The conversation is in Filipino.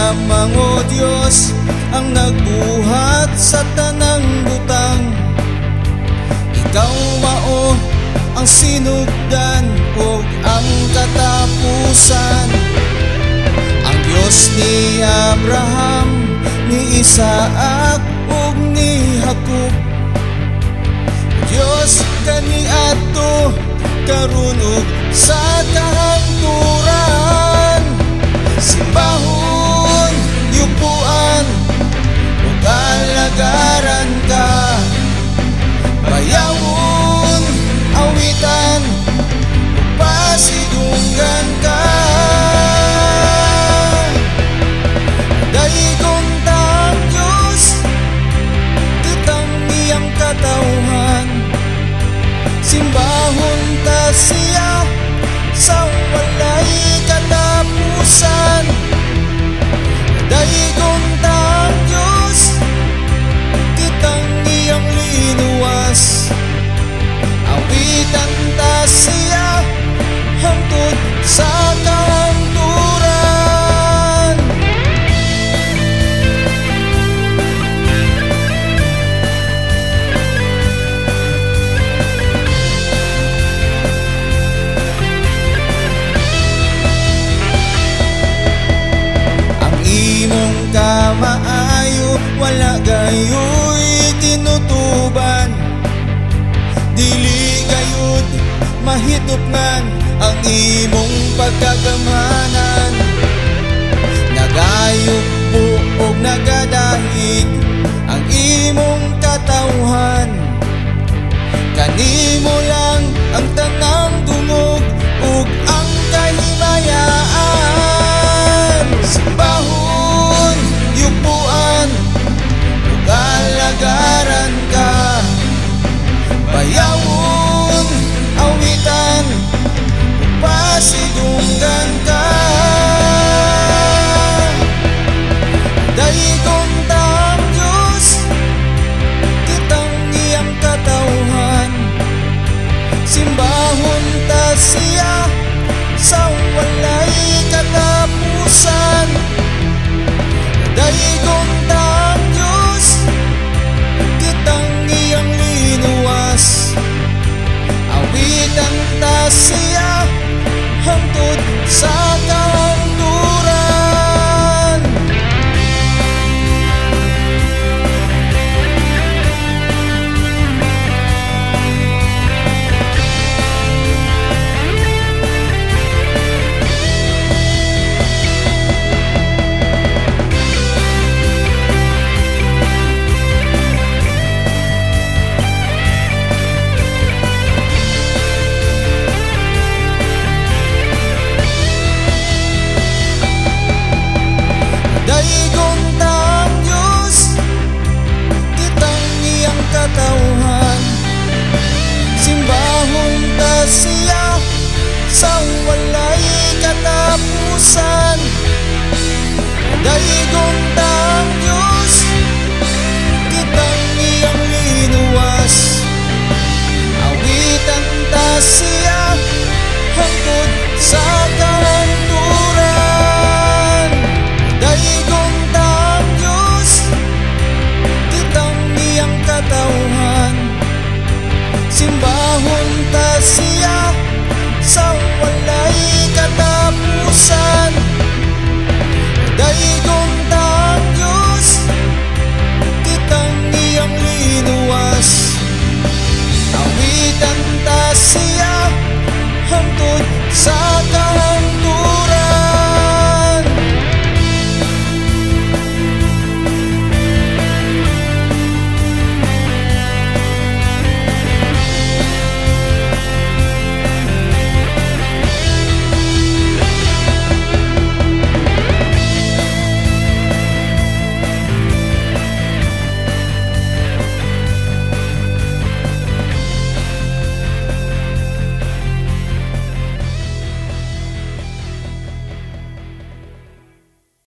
lamang, O Diyos, ang nagbuhat sa tanang butang. Ikaw mao ang sinugdan ug ang katapusan, ang Diyos ni Abraham, ni Isaac ug ni Jacob. Diyos kaniadto karon ug sa kahangturan, simbahon, yupuan ug alagaran ka, bayawon, awitan ug pasidunggan ka. Daigong taang Diyos, kitang iyang katawhan, simbahon ta siya sa walay katapusan. Daigong taang Diyos, kitang iyang linuwas, awitan ta siya hangtod sa kahangturan. Ang imong kamaayo wala gayoy tinutuban, dili gayud mahitupngan ang imong pagkagamanan. Nagayog buog nagadahig ang imong katawhan, kanimo lang ang tanang dungog ug ang kahimayaan. Simbahon, yupuan ug alagaran ka, bayawon, awitan ug pasidunggan ka.